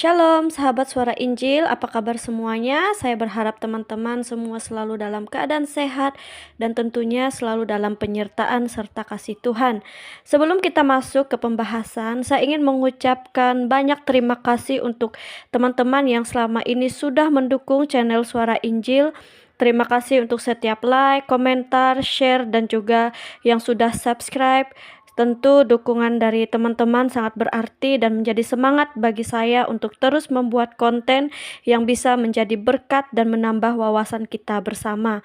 Shalom, sahabat Suara Injil, apa kabar semuanya? Saya berharap teman-teman semua selalu dalam keadaan sehat dan tentunya selalu dalam penyertaan serta kasih Tuhan. Sebelum kita masuk ke pembahasan, saya ingin mengucapkan banyak terima kasih untuk teman-teman yang selama ini sudah mendukung channel Suara Injil. Terima kasih untuk setiap like, komentar, share, dan juga yang sudah subscribe. Tentu dukungan dari teman-teman sangat berarti dan menjadi semangat bagi saya untuk terus membuat konten yang bisa menjadi berkat dan menambah wawasan kita bersama.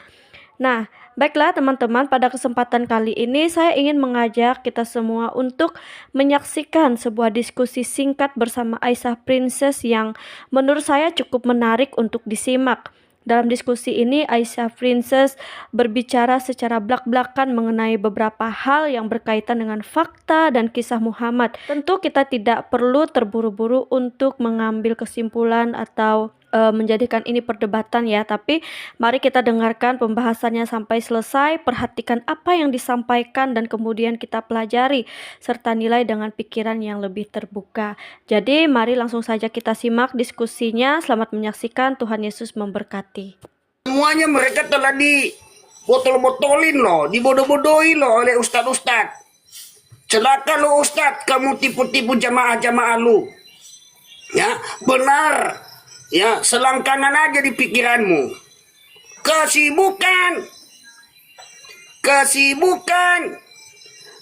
Nah, baiklah teman-teman, pada kesempatan kali ini saya ingin mengajak kita semua untuk menyaksikan sebuah diskusi singkat bersama Aisyah Princess yang menurut saya cukup menarik untuk disimak. Dalam diskusi ini, Aisyah Princess berbicara secara blak-blakan mengenai beberapa hal yang berkaitan dengan fakta dan kisah Muhammad. Tentu kita tidak perlu terburu-buru untuk mengambil kesimpulan atau menjadikan ini perdebatan ya, tapi mari kita dengarkan pembahasannya sampai selesai, perhatikan apa yang disampaikan dan kemudian kita pelajari serta nilai dengan pikiran yang lebih terbuka. Jadi mari langsung saja kita simak diskusinya. Selamat menyaksikan, Tuhan Yesus memberkati. Semuanya mereka telah dibotol-botolin loh, dibodoh-bodohi loh oleh ustadz-ustadz. Celaka lo ustadz, kamu tipu-tipu jamaah-jamaah lu. Ya, benar. Ya, selangkangan aja di pikiranmu. Kesibukan.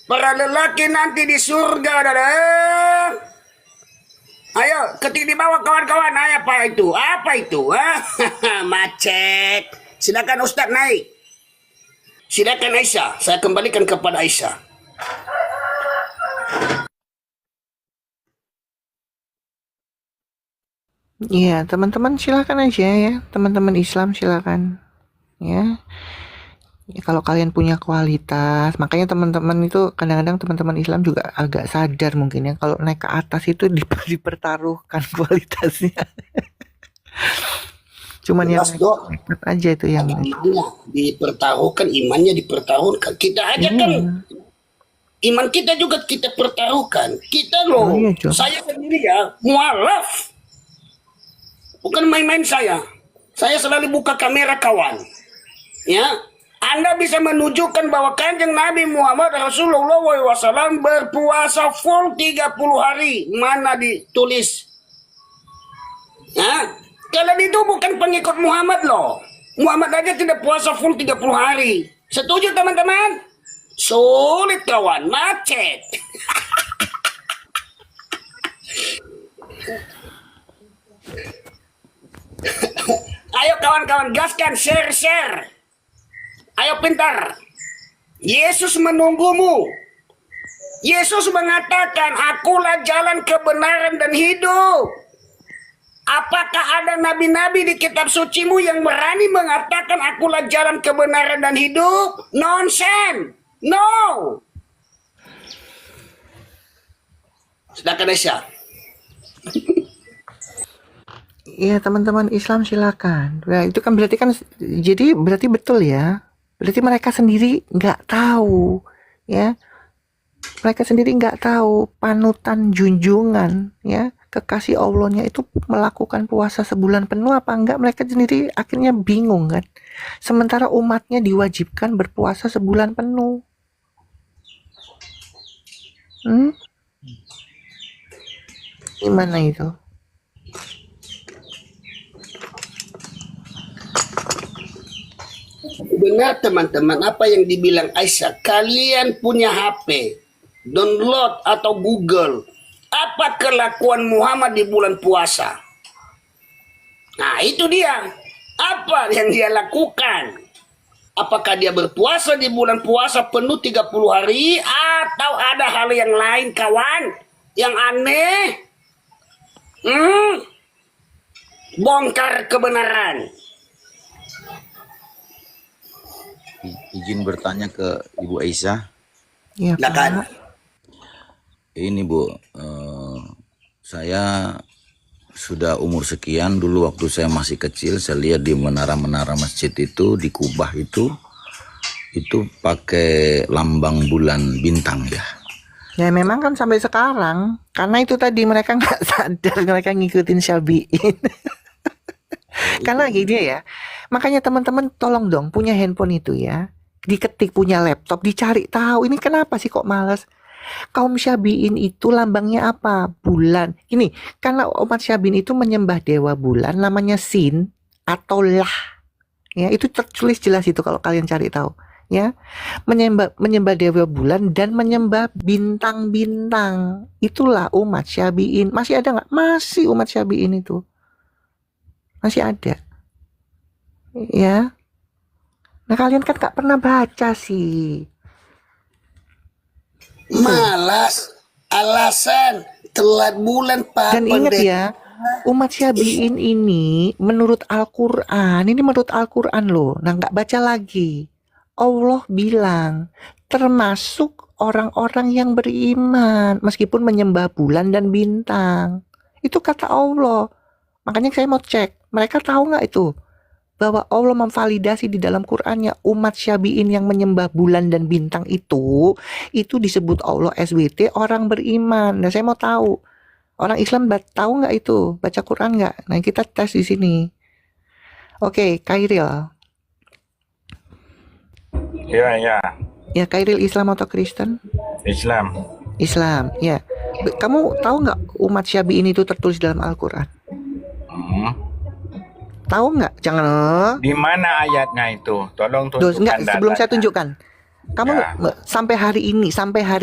Para lelaki nanti di surga, dadah. Ayo, ketik di bawah kawan-kawan. Ayo, apa itu? Macet. Silakan Ustadz naik. Silakan Aisyah. Saya kembalikan kepada Aisyah. Iya, teman-teman silakan aja ya. Teman-teman Islam silakan. Ya. Ya, kalau kalian punya kualitas, makanya teman-teman itu kadang-kadang teman-teman Islam juga agak sadar mungkin ya kalau naik ke atas itu dipertaruhkan kualitasnya. Cuman yang nekat aja itu yang dipertaruhkan, imannya dipertaruhkan. Kita aja kan iman kita juga kita pertaruhkan. Kita loh, saya sendiri ya mualaf. Bukan main-main saya. Saya selalu buka kamera kawan. Ya, Anda bisa menunjukkan bahwa Kanjeng Nabi Muhammad Rasulullah SAW berpuasa full 30 hari. Mana ditulis? Ya, kalian itu bukan pengikut Muhammad loh. Muhammad aja tidak puasa full 30 hari. Setuju teman-teman? Sulit kawan, macet. Ayo kawan-kawan, gaskan, share. Ayo pintar. Yesus menunggumu. Yesus mengatakan, akulah jalan kebenaran dan hidup. Apakah ada nabi-nabi di kitab sucimu yang berani mengatakan akulah jalan kebenaran dan hidup? Nonsense. No. Silakan Aisyah. Iya, teman-teman Islam silakan. Nah, itu kan berarti berarti betul ya. Berarti mereka sendiri nggak tahu, ya. Mereka sendiri nggak tahu panutan junjungan, ya, kekasih Allahnya itu melakukan puasa sebulan penuh apa enggak. Mereka sendiri akhirnya bingung kan. Sementara umatnya diwajibkan berpuasa sebulan penuh. Gimana itu? Benar teman-teman apa yang dibilang Aisyah. Kalian punya HP, download atau Google apa kelakuan Muhammad di bulan puasa. Nah itu dia. Apa yang dia lakukan. Apakah dia berpuasa di bulan puasa penuh 30 hari atau ada hal yang lain kawan yang aneh. Bongkar kebenaran. Izin bertanya ke Ibu Aisyah. Iya, Pak. Ini Bu, saya sudah umur sekian, dulu waktu saya masih kecil, saya lihat di menara-menara masjid itu, di Kubah itu pakai lambang bulan bintang ya. Ya memang kan sampai sekarang, karena itu tadi mereka nggak sadar mereka ngikutin Syabiin. Karena gini ya, makanya teman-teman tolong dong punya handphone itu ya, diketik, punya laptop, dicari tahu ini kenapa sih kok malas. Kaum Syabiin itu lambangnya apa? Bulan. Ini karena umat Syabiin itu menyembah dewa bulan namanya Sin atau Lah. Ya, itu tertulis jelas itu kalau kalian cari tahu. Ya, menyembah dewa bulan dan menyembah bintang-bintang. Itulah umat Syabiin. Masih ada nggak? Masih umat Syabiin itu. Masih ada. Ya. Nah, kalian kan nggak pernah baca sih. Malas, alasan, telat bulan Pak. Dan ingat ya, umat Syabiin ini menurut Al-Quran, ini menurut Al-Quran loh. Nah, nggak baca lagi. Allah bilang, termasuk orang-orang yang beriman, meskipun menyembah bulan dan bintang. Itu kata Allah. Makanya saya mau cek, mereka tahu nggak itu? Bahwa Allah memvalidasi di dalam Qur'annya umat Syabiin yang menyembah bulan dan bintang itu disebut Allah SWT orang beriman. Nah, saya mau tahu, orang Islam tahu nggak itu? Baca Quran nggak? Nah, kita tes di sini. Oke, Kairil. Ya, Ya, Kairil Islam atau Kristen? Islam. Islam, ya. Kamu tahu nggak umat Syabiin itu tertulis dalam Al-Quran? Tahu nggak? Jangan. Di mana ayatnya itu? Tolong tunjukkan. Enggak, sebelum saya tunjukkan. Kamu Ya. sampai hari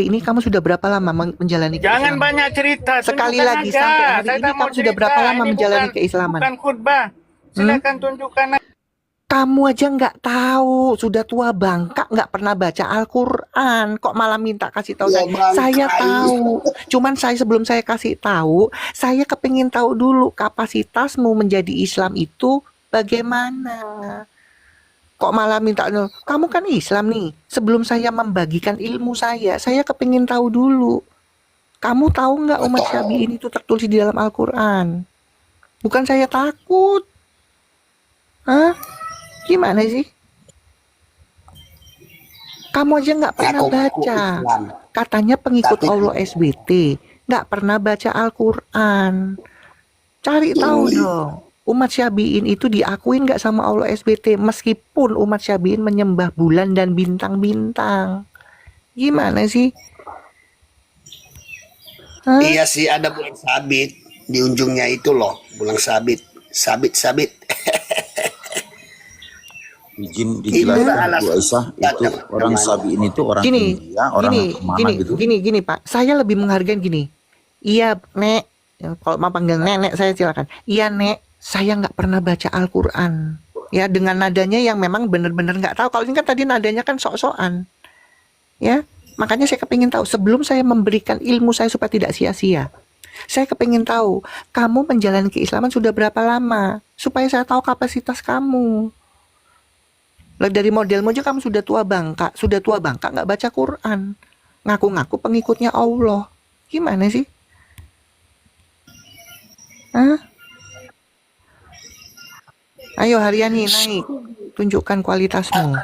ini kamu sudah berapa lama menjalani Jangan keislaman? banyak cerita. Sekali tunjukkan lagi, aja. sampai hari Saya ini tak mau kamu sudah cerita. berapa lama Ini menjalani bukan- keislaman? Bukan khutbah. Silakan tunjukkan aja. Kamu aja nggak tahu, sudah tua bangka, nggak pernah baca Al-Quran, kok malah minta kasih tahu Ya, saya. bangkai. Saya tahu, cuman sebelum saya kasih tahu, saya kepingin tahu dulu kapasitasmu menjadi Islam itu bagaimana. Kok malah minta, kamu kan Islam nih, sebelum saya membagikan ilmu saya kepingin tahu dulu. Kamu tahu nggak umat Syabiin itu tertulis di dalam Al-Quran? Bukan saya takut. Hah? Gimana sih? Kamu aja nggak pernah Ngaku-ngaku baca. Islam. Katanya pengikut Tapi- Allah SWT. Nggak pernah baca Al-Quran. Cari tahu dong. Umat Syabiin itu diakuin nggak sama Allah SWT? Meskipun umat Syabiin menyembah bulan dan bintang-bintang. Gimana sih? Hah? Iya sih, ada bulan sabit di ujungnya itu loh, bulan sabit. Izin Itu dijelaskan alasan. Bu Aisyah, itu orang Sabiin itu orang India, orang mana gitu. Gini Pak, saya lebih menghargai gini. Iya Nek, kalau mau panggil Nenek saya silakan. Iya Nek, saya nggak pernah baca Al-Quran. Ya dengan nadanya yang memang benar-benar nggak tahu. Kalau ini kan tadi nadanya kan sok-sokan. Ya, makanya saya kepingin tahu sebelum saya memberikan ilmu saya supaya tidak sia-sia. Saya kepingin tahu kamu menjalani keislaman sudah berapa lama supaya saya tahu kapasitas kamu. Lah dari modelmu aja kamu sudah tua bangka nggak baca Quran, ngaku-ngaku pengikutnya Allah. Gimana sih? Hah? Ayo Haryani naik, tunjukkan kualitasmu.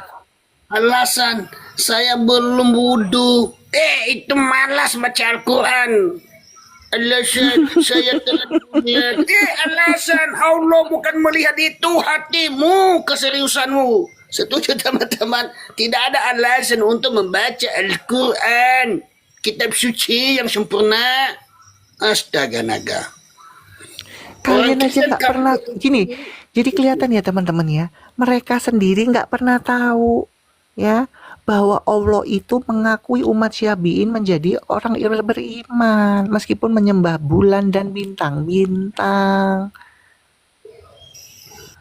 Alasan saya belum wudhu. Itu malas baca Al-Quran. Alasan saya telah melihat. Alasan Allah bukan melihat itu hatimu, keseriusanmu. Setuju teman-teman? Tidak ada alasan untuk membaca Al-Quran, kitab suci yang sempurna. Astaga naga. Kalian Orang aja Kristen nggak pernah gini. Jadi kelihatan ya teman-teman ya, mereka sendiri nggak pernah tahu ya bahwa Allah itu mengakui umat Syabiin menjadi orang yang beriman meskipun menyembah bulan dan bintang-bintang.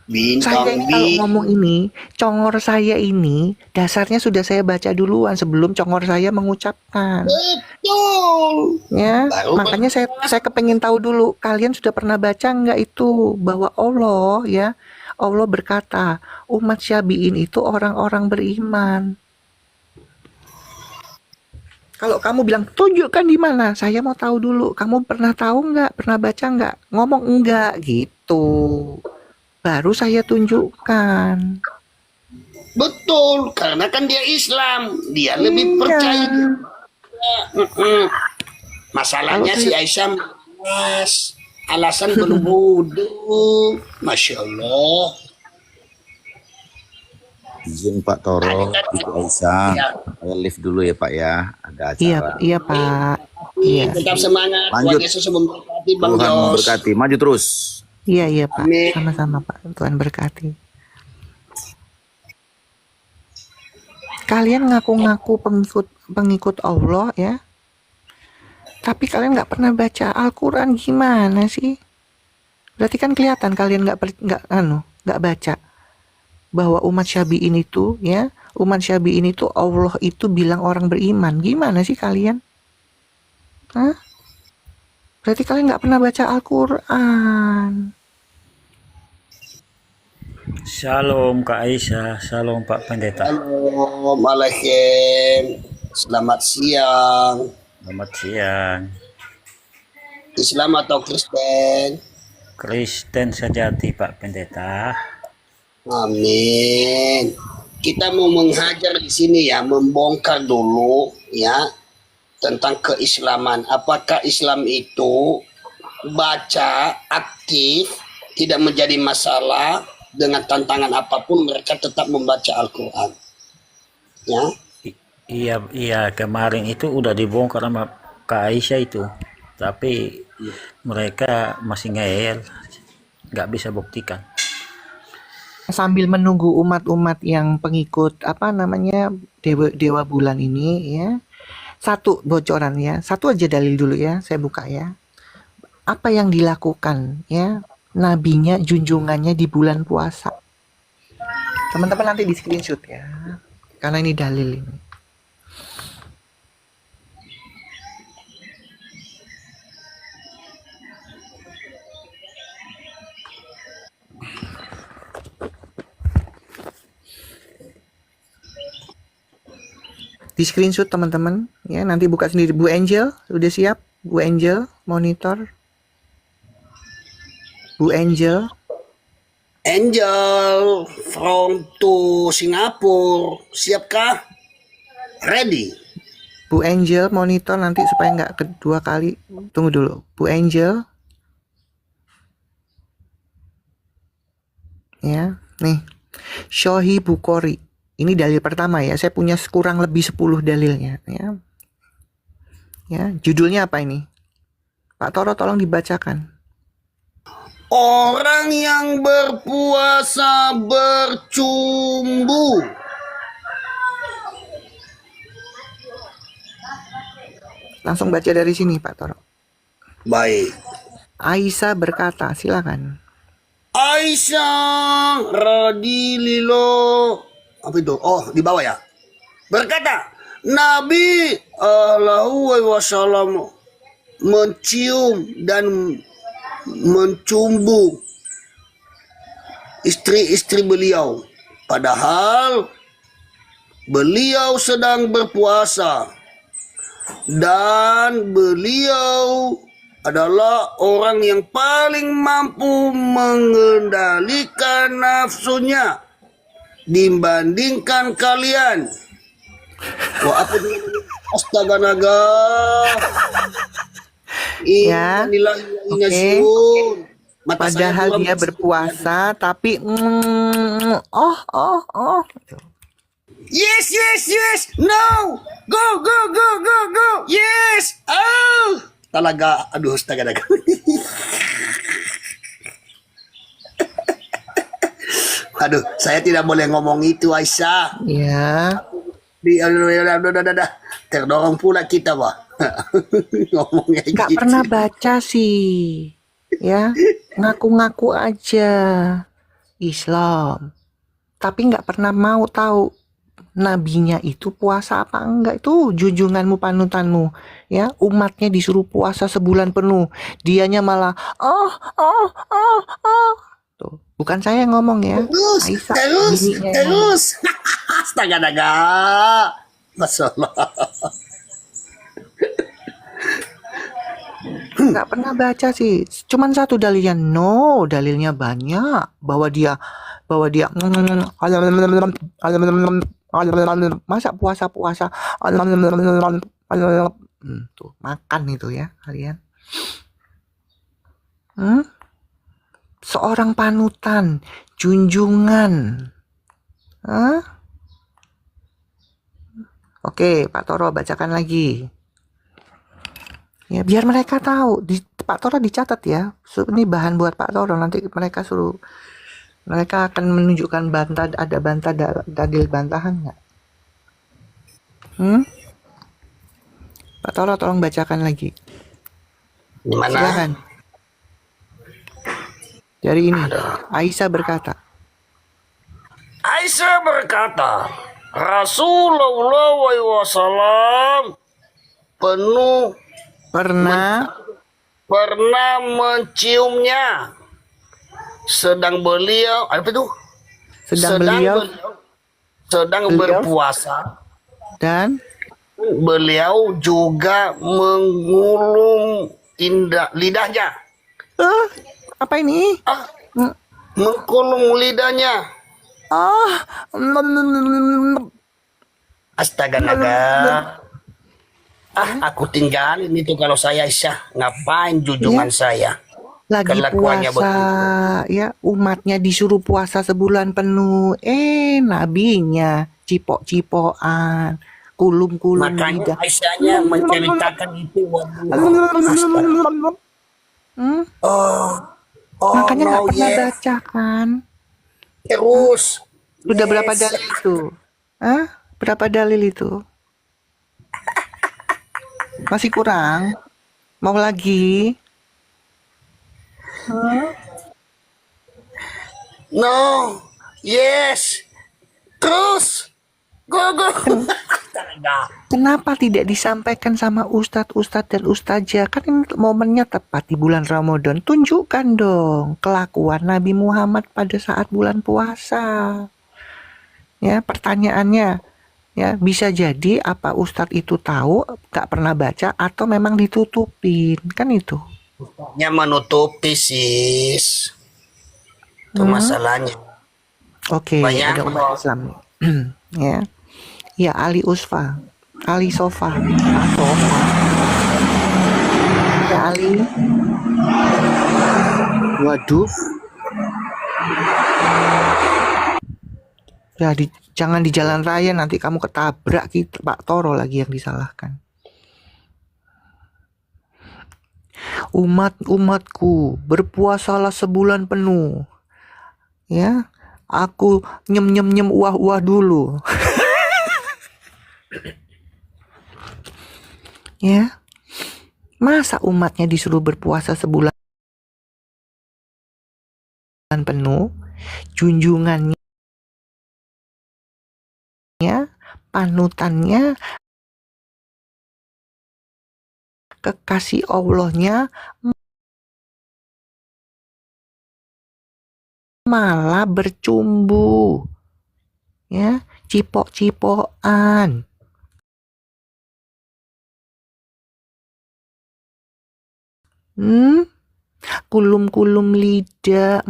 Saya ini kalau ngomong ini, congor saya ini dasarnya sudah saya baca duluan sebelum congor saya mengucapkan. Betul. Ya, Baru makanya saya kepengen tahu dulu kalian sudah pernah baca nggak itu bahwa Allah ya Allah berkata umat Syabiin itu orang-orang beriman. Kalau kamu bilang tunjukkan di mana, saya mau tahu dulu. Kamu pernah tahu nggak? Pernah baca nggak? Ngomong enggak gitu. Baru saya tunjukkan. Betul, karena kan dia Islam, dia lebih Iya. percaya Mm-mm. Masalahnya si Aisyah mas alasan belum wudhu. Masya Allah. Izin Pak Toro, Ibu Aisyah, saya live dulu ya Pak ya, ada Iya, acara. iya Pak. Iya, Tetap semangat. Lanjut. Tuhan Yesus memberkati Bang Tuhan Jos. memberkati, maju terus. iya, iya Pak. Amin. Sama-sama Pak. Tuhan berkati. Kalian ngaku-ngaku pengikut Allah ya, tapi kalian nggak pernah baca Al-Quran, gimana sih? Berarti kan kelihatan kalian nggak baca bahwa umat Syafi'in itu ya, umat Syafi'in itu Allah itu bilang orang beriman. Gimana sih kalian? Hah? Berarti kalian nggak pernah baca Al-Quran. Shalom Kak Aisyah, shalom Pak Pendeta. Assalamualaikum. Selamat siang. Selamat siang. Islam atau Kristen? Kristen sejati Pak Pendeta. Amin. Kita mau menghajar di sini ya, membongkar dulu ya tentang keislaman. Apakah Islam itu baca aktif tidak menjadi masalah, dengan tantangan apapun mereka tetap membaca Al-Quran. Ya. Iya kemarin itu udah dibongkar sama Kak Aisyah itu, tapi mereka masih ngeyel, nggak bisa buktikan. Sambil menunggu umat-umat yang pengikut dewa bulan ini ya, satu bocoran ya, satu aja dalil dulu ya, saya buka ya. Apa yang dilakukan ya nabinya, junjungannya di bulan puasa? Teman-teman nanti di screenshot ya, karena ini dalil ini. Di screenshot teman-teman ya, nanti buka sendiri. Bu Angel udah siap? Bu Angel monitor. Bu Angel from to Singapura, siapkah? Ready? Bu Angel monitor nanti supaya nggak kedua kali. Tunggu dulu, Bu Angel ya, nih Shohi Bukhari. Ini dalil pertama ya, saya punya kurang lebih 10 dalilnya ya. Ya, judulnya apa ini? Pak Toro tolong dibacakan. Orang yang berpuasa bercumbu. Langsung baca dari sini Pak Toro. Baik. Aisyah berkata, silakan. Aisyah radhiyallahu, apa itu? Oh, di bawah ya. Berkata, Nabi Alaihi Wasallam mencium dan mencumbu istri-istri beliau, padahal beliau sedang berpuasa dan beliau adalah orang yang paling mampu mengendalikan nafsunya dibandingkan kalian. Wah, apa itu? Astaga naga. Ya, Oke. Padahal dia berpuasa, tapi Yes. No. Go. Yes. Oh. Talaga. Aduh, astaga naga. Aduh, saya tidak boleh ngomong itu, Aisyah. ya. Terdorong pula kita, Pak. Ngomongnya Nggak gitu. pernah baca sih, ya, ngaku-ngaku aja Islam, tapi nggak pernah mau tahu nabinya itu puasa apa enggak. Itu junjunganmu, panutanmu, ya, umatnya disuruh puasa sebulan penuh, dianya malah tuh, bukan saya yang ngomong ya, Aisyah, bininya yang ngomong. terus. Astaga naga. Masalah. Nggak pernah baca sih, cuman satu dalilnya. No, dalilnya banyak bahwa dia Masa puasa-puasa tuh makan itu ya kalian. Seorang panutan, junjungan. Oke, Pak Toro bacakan lagi. Ya, biar mereka tahu. Pak Toro dicatat ya. Ini bahan buat Pak Toro. Nanti mereka akan menunjukkan dalil bantahan nggak? Pak Toro tolong bacakan lagi. Gimana? Silakan. Dari ini, Aisyah berkata, Rasulullah SAW pernah menciumnya sedang beliau berpuasa, dan beliau juga mengulum lidahnya. Apa ini? Mengkulum lidahnya. Astaga naga. Aku tinggalin itu kalau saya Aisyah. Ngapain junjungan saya? Lagi Kelakuannya puasa, ya umatnya disuruh puasa sebulan penuh. Nabinya cipok-cipokan, kulum-kulum Makanya lidah. Aisyahnya menceritakan itu. Makanya nggak pernah baca kan? Terus. Udah berapa dalil itu? Berapa dalil itu? Masih kurang? Mau lagi? No. Yes. Terus. Go. Kenapa tidak disampaikan sama ustadz dan ustazah? Kan ini momennya tepat di bulan Ramadan. Tunjukkan dong kelakuan Nabi Muhammad pada saat bulan puasa. Ya, pertanyaannya, ya bisa jadi apa ustadz itu tahu, gak pernah baca, atau memang ditutupin, kan itu. Nya menutupi sis. Itu masalahnya. Oke, Banyak ada umat Islam. Ya. Ya, Ali Sofa. Ya, Ali. Waduh. Ya, jangan di jalan raya, nanti kamu ketabrak kita. Pak Toro lagi yang disalahkan. Umatku, berpuasalah sebulan penuh. Ya, aku nyem uah dulu. Ya, masa umatnya disuruh berpuasa sebulan penuh, junjungannya, panutannya, kekasih Allahnya malah bercumbu, ya, cipok-cipokan. Kulum-kulum lidah,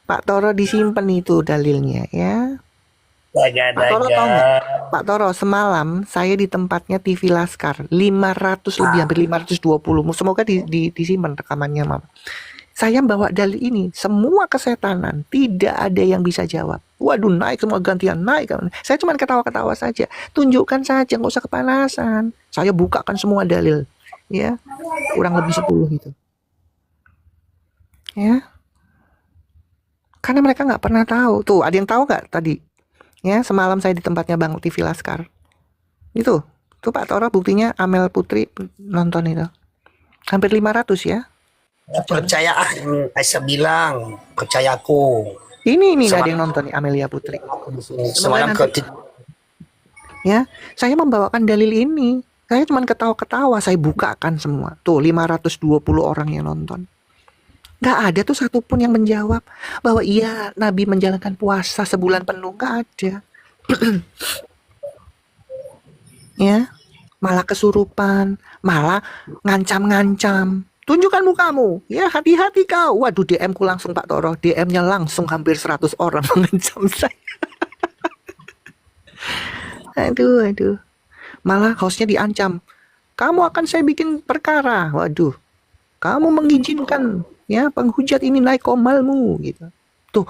Pak Toro disimpan itu dalilnya ya. Pak Toro tahu nggak? Pak Toro, semalam saya di tempatnya TV Laskar 500 lebih, hampir 520. Semoga disimpan rekamannya, Mama. Saya bawa dalil ini, semua kesetanan, tidak ada yang bisa jawab. Waduh, naik semua, gantian naik. Saya cuma ketawa-ketawa saja. Tunjukkan saja, nggak usah kepanasan. Saya bukakan semua dalil, ya, kurang lebih 10 gitu. Ya, karena mereka nggak pernah tahu. Tuh, ada yang tahu nggak tadi? Ya, semalam saya di tempatnya Bang TV Laskar. Itu, tuh Pak Toro buktinya Amel Putri nonton itu. Hampir 500 ya. Percaya Aisyah bilang, percayaku. Ini ada yang nonton nih, Amelia Putri. Semalam ya, saya membawakan dalil ini. Saya cuma ketawa-ketawa, saya bukakan semua. Tuh 520 orang yang nonton. Gak ada tuh satupun yang menjawab bahwa iya Nabi menjalankan puasa sebulan penuh. Gak ada. Ya, malah kesurupan, malah ngancam-ngancam. Tunjukkan mukamu, ya hati-hati kau. Waduh, DM ku langsung Pak Toro, DM-nya langsung hampir 100 orang mengancam saya. Aduh. Malah hostnya diancam, kamu akan saya bikin perkara. Waduh, kamu mengizinkan ya penghujat ini naik komalmu gitu. Tuh,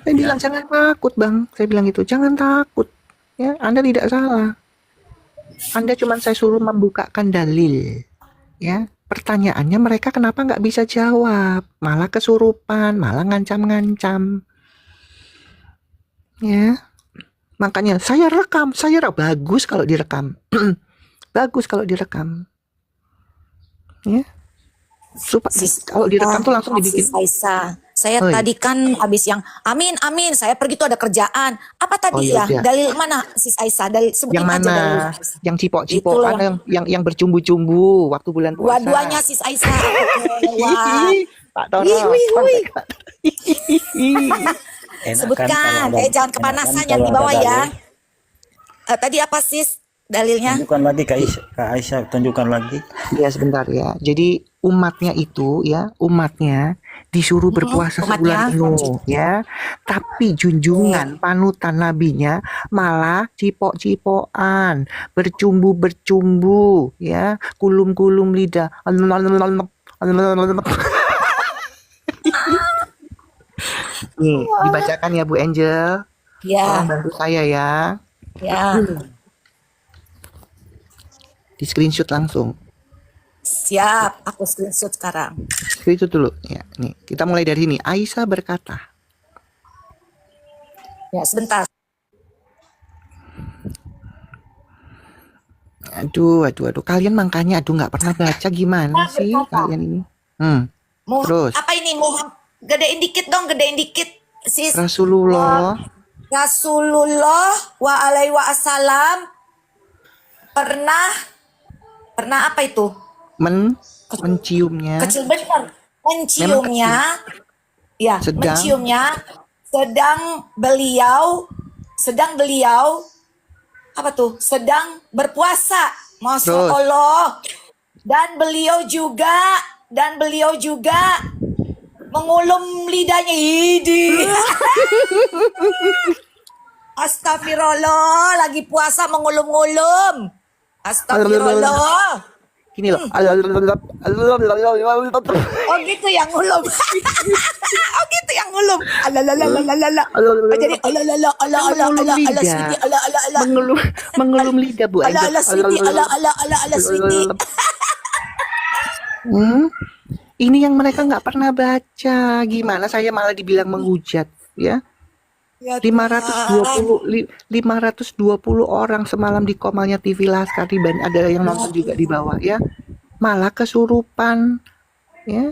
saya bilang jangan takut bang, saya bilang gitu, jangan takut. Ya, Anda tidak salah. Anda cuma saya suruh membukakan dalil. Ya, pertanyaannya mereka kenapa nggak bisa jawab, malah kesurupan, malah ngancam-ngancam. Ya. Makanya saya rekam, bagus kalau direkam. Bagus kalau direkam. Ya. Kalau direkam tuh langsung dibikin. Sis Aisyah, saya Oh, iya. tadi kan habis yang amin, saya pergi tuh ada kerjaan. Apa tadi Oh, ya? iya. Dalil mana Sis Aisyah? Dalil sebutin Yang aja mana? dalil. Yang cipok-cipok Itulah. kan yang bercumbu-cumbu waktu bulan puasa. Dua-duanya Sis Aisyah. Wah. Pak Toro. Hui. Enakan Sebutkan, kalau ada- jangan kepanasan enakan yang kalau di bawah ada ya. dalil. Tadi apa Sis dalilnya? Tunjukkan lagi Kak Aisyah, tunjukkan lagi. Ya sebentar ya. Jadi umatnya itu ya, umatnya disuruh berpuasa umatnya. sebulan penuh ya. Tapi junjungan panutan nabinya malah cipok-cipokan, bercumbu-bercumbu ya, kulum-kulum lidah. Nih, dibacakan ya Bu Angel. Ya, Tolong bantu saya ya. ya. Di screenshot langsung. Siap, aku screenshot sekarang. Screenshot dulu ya. Nih, kita mulai dari sini. Aisyah berkata, Ya, sebentar. aduh. Kalian makanya nggak pernah baca gimana sih kalian ini? Terus Apa ini? Gedein dikit dong, gedein dikit. Sis. Rasulullah Rasulullah wa alaihi wasallam pernah apa itu? menciumnya Kecil benar. Menciumnya. Ya, Sedang? menciumnya sedang beliau apa tuh? Sedang berpuasa. Masya Terus? Allah. Dan beliau juga mengulum lidahnya. Idi. Astagfirullah, lagi puasa mengulum-ngulum. Astagfirullah. gini loh. Oh gitu yang ngulum. Oh gitu yang ngulum. Alalalalalalala. Oh jadi alalala ala sweetie ala. Mengulum lidah Bu Angel. Ala sweetie ala sweetie. Ini yang mereka nggak pernah baca. Gimana saya malah dibilang menghujat ya? Ya 520 orang semalam di komalnya TV Laskar, dan ada yang nonton juga di bawah ya. Malah kesurupan ya.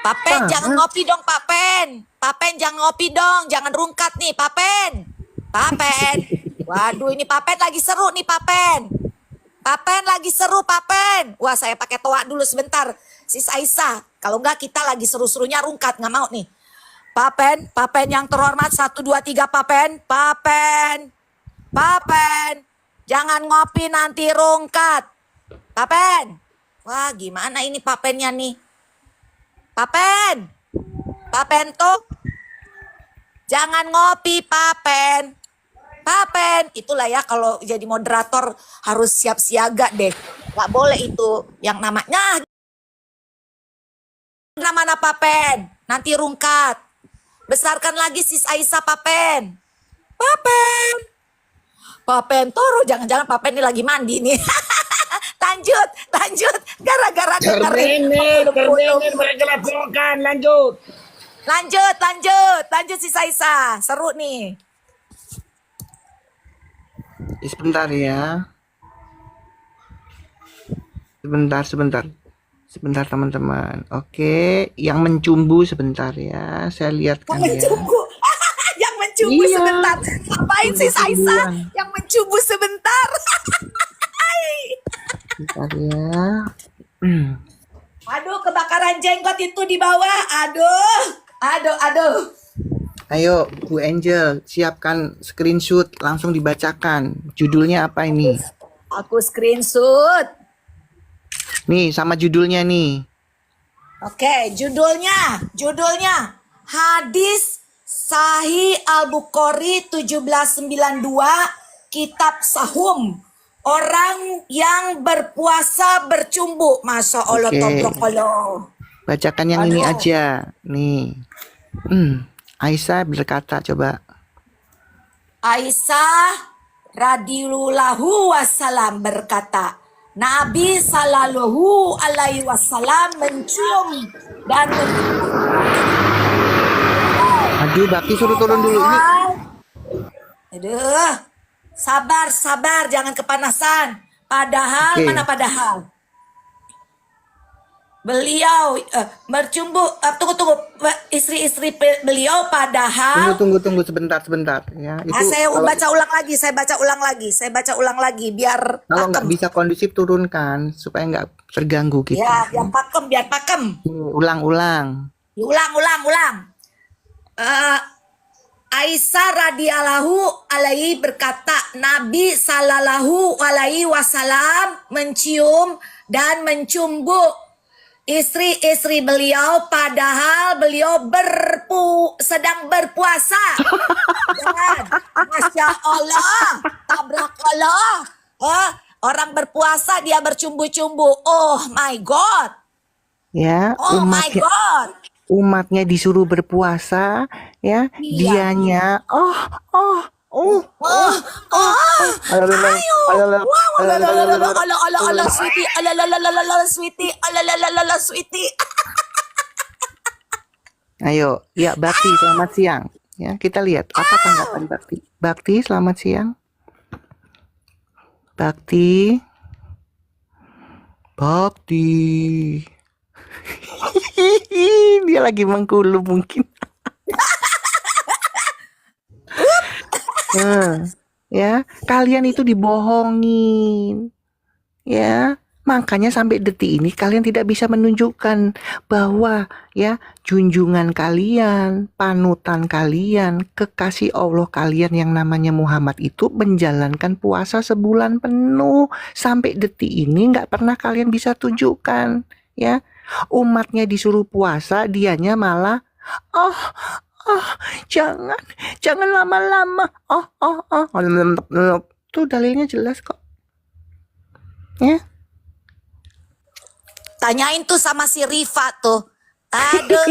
Papen jangan ngopi dong Papen. Papen jangan ngopi dong, jangan rungkat nih Papen. Waduh ini Papen lagi seru nih Papen. Papen lagi seru Papen. Wah saya pakai toa dulu sebentar. Sis Aisyah, kalau enggak kita lagi seru-serunya rungkat, nggak mau nih. Papen yang terhormat 1, 2, 3 Papen. Jangan ngopi nanti rungkat. Papen. Wah gimana ini Papennya nih. Papen tuh. Jangan ngopi Papen. Itulah ya kalau jadi moderator harus siap siaga deh. Gak boleh itu yang namanya. Mana Papen. Nanti rungkat. Besarkan lagi Sis Aisyah Papen Toro, jangan-jangan Papen ini lagi mandi nih. lanjut gara-gara dengerin Terdengar mereka laporkan. Lanjut Sis Aisyah, seru nih. Sebentar ya. Sebentar teman-teman. Oke, yang mencumbu sebentar ya. Saya lihatkan ya. Yang mencumbu Iya. sebentar. Ngapain Sis Aisyah? Mencumbuan. Yang mencumbu sebentar. Sebentar ya. Aduh, kebakaran jenggot itu di bawah. Aduh. Ayo Bu Angel, siapkan screenshot, langsung dibacakan. Judulnya apa ini? Aku screenshot. Nih sama judulnya nih. Oke, judulnya Hadis Sahih Al-Bukhari 1792 Kitab Sahum. Orang yang berpuasa bercumbu. Masya Allah, Oke. tabarakallah. Bacakan yang ini Aduh. aja. Nih. Aisyah berkata, coba. Aisyah radhiyallahu wasallam berkata, Nabi sallallahu alaihi wasallam mencium dan Aduh, Bakti suruh turun dulu ini. Aduh, sabar, jangan kepanasan. Padahal, Oke. mana padahal? Beliau bercumbu, tunggu, istri-istri beliau padahal. Tunggu sebentar ya. Itu Saya kalau, baca ulang lagi, biar kalau nggak pakem. bisa kondusif turunkan supaya nggak terganggu kita. Ya, biar pakem. Ulang. Ulang. Aisyah radhiyallahu alaihi berkata, Nabi sallallahu alaihi wasallam mencium dan mencumbu istri-istri beliau padahal beliau sedang berpuasa. Dan Masya Allah, tabrakallah. Orang berpuasa dia bercumbu-cumbu. Oh my God. Ya, Oh my God. umatnya disuruh berpuasa, ya. Iya. Dianya Ayo. Allah, sweetie. Sweetie. Sweetie. Ayo, ya Bakti, selamat siang. Ya, kita lihat apa tanggapan Bakti. Bakti, selamat siang. Bakti. Dia lagi mengkulu mungkin. Ya, kalian itu dibohongin. Ya, makanya sampai detik ini kalian tidak bisa menunjukkan bahwa ya junjungan kalian, panutan kalian, kekasih Allah kalian yang namanya Muhammad itu menjalankan puasa sebulan penuh. Sampai detik ini nggak pernah kalian bisa tunjukkan. Ya, umatnya disuruh puasa, dianya malah jangan lama-lama. Tuh dalilnya jelas kok. Ya. Tanyain tuh sama si Rifa tuh. Aduh,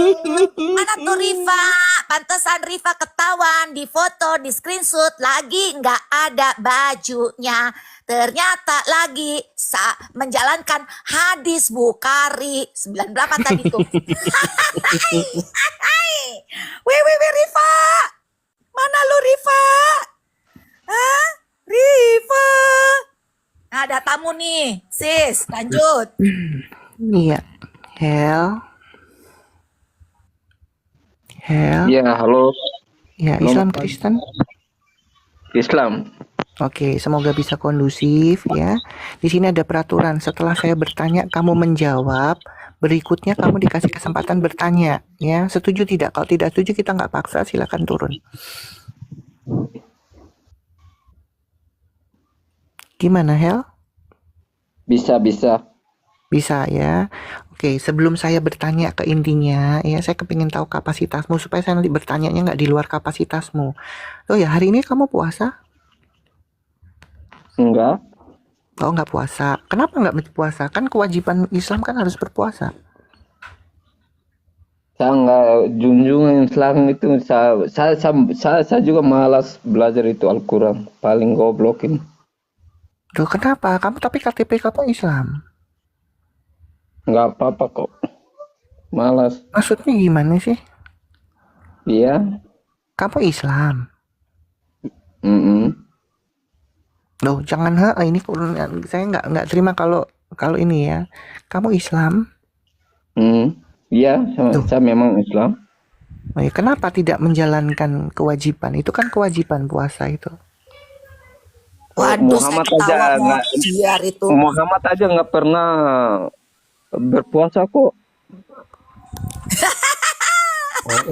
mana tuh Rifa? Pantesan Rifa ketahuan di foto, di screenshot lagi nggak ada bajunya. Ternyata lagi menjalankan hadis Bukhari 9 berapa tadi tuh? Wih Rifa, mana lu Rifa? Hah? Rifa? Nah, ada tamu nih, sis. Lanjut. Iya. Hel. Ya, halo. Ya, Halo, Islam Pak. Kristen. Islam. Oke, semoga bisa kondusif ya. Di sini ada peraturan. Setelah saya bertanya, kamu menjawab. Berikutnya kamu dikasih kesempatan bertanya. Ya, setuju tidak? Kalau tidak setuju kita nggak paksa. Silakan turun. Gimana, Hel? Bisa. Bisa ya. Oke, sebelum saya bertanya ke intinya, ya saya kepingin tahu kapasitasmu supaya saya nanti bertanyanya nggak di luar kapasitasmu. Oh ya, hari ini kamu puasa? Enggak. Oh, nggak puasa. Kenapa nggak puasa? Kan kewajiban Islam kan harus berpuasa. Saya enggak junjungan Islam itu. Saya juga malas belajar itu Al-Quran. Paling goblokin. Loh, kenapa? Kamu tapi KTP kamu Islam. Enggak apa-apa kok. Malas. Maksudnya gimana sih? Iya. Kamu Islam. Mm-mm. Loh, jangan ini saya nggak terima kalau ini ya. Kamu Islam. Iya, saya memang Islam. Oh, ya, kenapa tidak menjalankan kewajiban? Itu kan kewajiban puasa itu. Waduh, saya Muhammad ketawa aja mau nggak- biar itu. Muhammad aja nggak pernah berpuasa kok. Oh,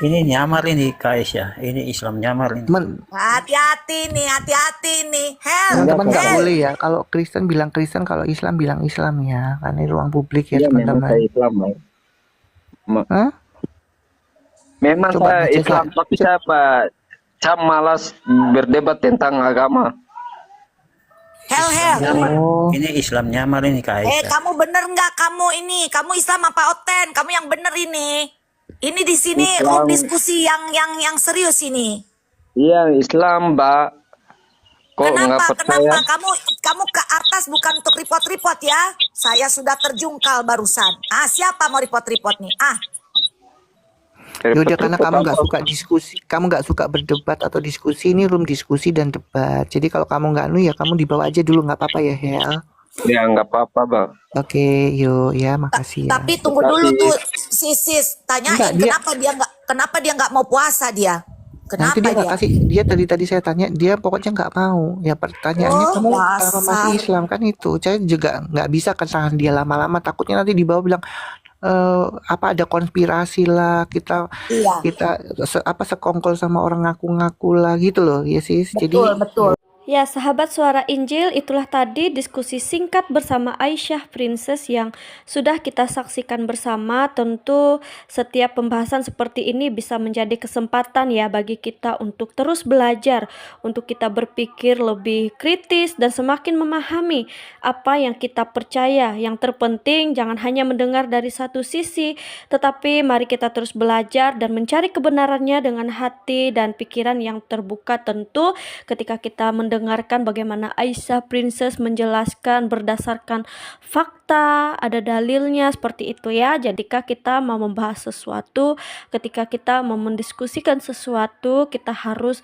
ini nyamar ini Kak Aisyah. Ini Islam nyamar ini. Hati-hati nih. Hel, Teman-teman nggak Hel. boleh ya. Kalau Kristen bilang Kristen, kalau Islam bilang Islam ya. Karena ini ruang publik ya Iya, memang teman-teman. saya Islam, Bang. Hah? Memang Coba saya baca, Islam, tapi saya malas berdebat tentang agama. Hel. Oh, Ini Islam nyamar ini Kak Aisyah. Kamu bener nggak kamu ini? Kamu Islam apa Oten? Kamu yang bener ini. Ini di sini Islam. room diskusi yang serius ini. Iya, Islam, Mbak. Kok nggak percaya? Kamu ke atas bukan untuk report-report ya? Saya sudah terjungkal barusan. Siapa mau report-report nih? yaudah karena kamu nggak suka diskusi, kamu nggak suka berdebat atau diskusi, ini room diskusi dan debat. Jadi kalau kamu nggak ya kamu dibawa aja dulu, nggak apa-apa ya Hel. Ya, nggak apa-apa, Bang. Oke, yuk ya, makasih ya. Tapi tunggu dulu tuh sis tanyain Enggak, kenapa dia nggak mau puasa dia? Nah, Kenapa itu dia nggak dia? kasih, dia tadi saya tanya, dia pokoknya nggak mau. Ya pertanyaannya kamu dasar. masih Islam kan itu. Saya juga nggak bisa kesalahan dia lama-lama. Takutnya nanti dibawa bilang apa ada konspirasi lah, kita Iya. sekongkol sama orang ngaku-ngaku lah gitu loh ya sis. Jadi Betul. Ya, sahabat Suara Injil, itulah tadi diskusi singkat bersama Aisyah Princess yang sudah kita saksikan bersama. Tentu setiap pembahasan seperti ini bisa menjadi kesempatan ya bagi kita untuk terus belajar, untuk kita berpikir lebih kritis dan semakin memahami apa yang kita percaya. Yang terpenting jangan hanya mendengar dari satu sisi, tetapi mari kita terus belajar dan mencari kebenarannya dengan hati dan pikiran yang terbuka. Tentu ketika kita mendengarkan bagaimana Aisyah Princess menjelaskan berdasarkan fakta, ada dalilnya seperti itu ya. Jadikah kita mau membahas sesuatu, ketika kita mau mendiskusikan sesuatu, kita harus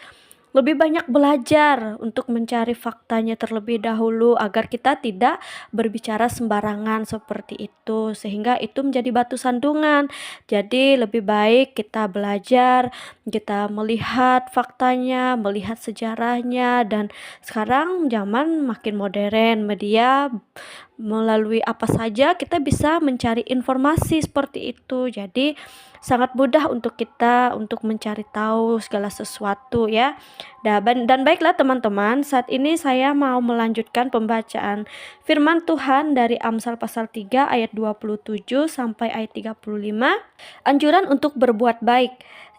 lebih banyak belajar untuk mencari faktanya terlebih dahulu agar kita tidak berbicara sembarangan seperti itu, sehingga itu menjadi batu sandungan. Jadi lebih baik kita belajar, kita melihat faktanya, melihat sejarahnya. Dan sekarang zaman makin modern, media melalui apa saja kita bisa mencari informasi seperti itu. Jadi sangat mudah untuk kita untuk mencari tahu segala sesuatu ya. Dan baiklah teman-teman, saat ini saya mau melanjutkan pembacaan firman Tuhan dari Amsal pasal 3 ayat 27 sampai ayat 35. Anjuran untuk berbuat baik.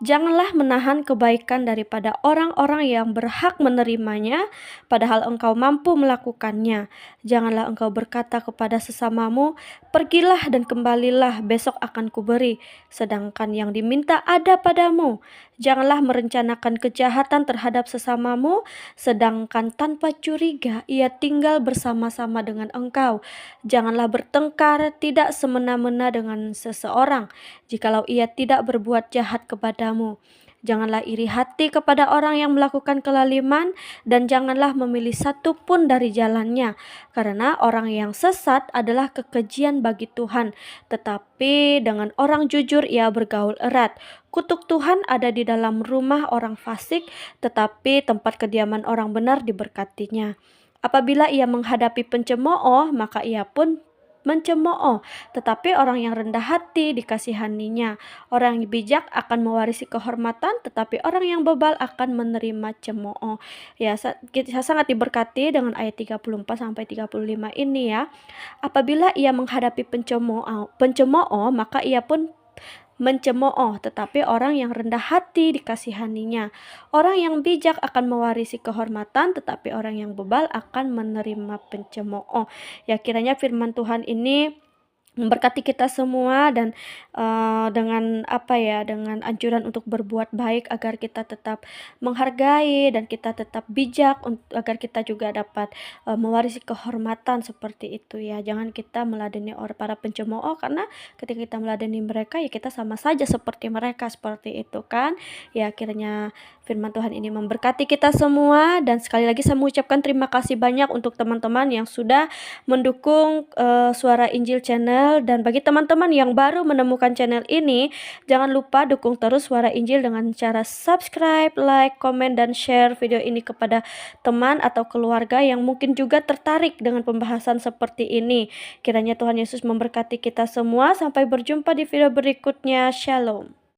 Janganlah menahan kebaikan daripada orang-orang yang berhak menerimanya, padahal engkau mampu melakukannya. Janganlah engkau berkata kepada sesamamu, pergilah dan kembalilah, besok akan kuberi, sedangkan yang diminta ada padamu. Janganlah merencanakan kejahatan terhadap sesamamu, sedangkan tanpa curiga ia tinggal bersama-sama dengan engkau. Janganlah bertengkar tidak semena-mena dengan seseorang, jikalau ia tidak berbuat jahat kepadamu. Janganlah iri hati kepada orang yang melakukan kelaliman, dan janganlah memilih satu pun dari jalannya, karena orang yang sesat adalah kekejian bagi Tuhan, tetapi dengan orang jujur ia bergaul erat. Kutuk Tuhan ada di dalam rumah orang fasik, tetapi tempat kediaman orang benar diberkatinya. Apabila ia menghadapi pencemooh, maka ia pun mencemooh, tetapi orang yang rendah hati dikasihaninya. Orang yang bijak akan mewarisi kehormatan, tetapi orang yang bebal akan menerima cemooh. Ya, kita sangat diberkati dengan ayat 34 sampai 35 ini ya. Apabila ia menghadapi pencemooh, maka ia pun mencemooh, tetapi orang yang rendah hati dikasihaninya. Orang yang bijak akan mewarisi kehormatan, tetapi orang yang bebal akan menerima pencemooh. Ya, kiranya firman Tuhan ini memberkati kita semua, dan dengan dengan anjuran untuk berbuat baik agar kita tetap menghargai dan kita tetap bijak, agar kita juga dapat mewarisi kehormatan seperti itu ya. Jangan kita meladeni para pencemooh, karena ketika kita meladeni mereka ya kita sama saja seperti mereka, seperti itu kan ya. Kiranya firman Tuhan ini memberkati kita semua, dan sekali lagi saya mengucapkan terima kasih banyak untuk teman-teman yang sudah mendukung Suara Injil Channel. Dan bagi teman-teman yang baru menemukan channel ini, jangan lupa dukung terus Suara Injil dengan cara subscribe, like, komen, dan share video ini kepada teman atau keluarga yang mungkin juga tertarik dengan pembahasan seperti ini. Kiranya Tuhan Yesus memberkati kita semua. Sampai berjumpa di video berikutnya. Shalom.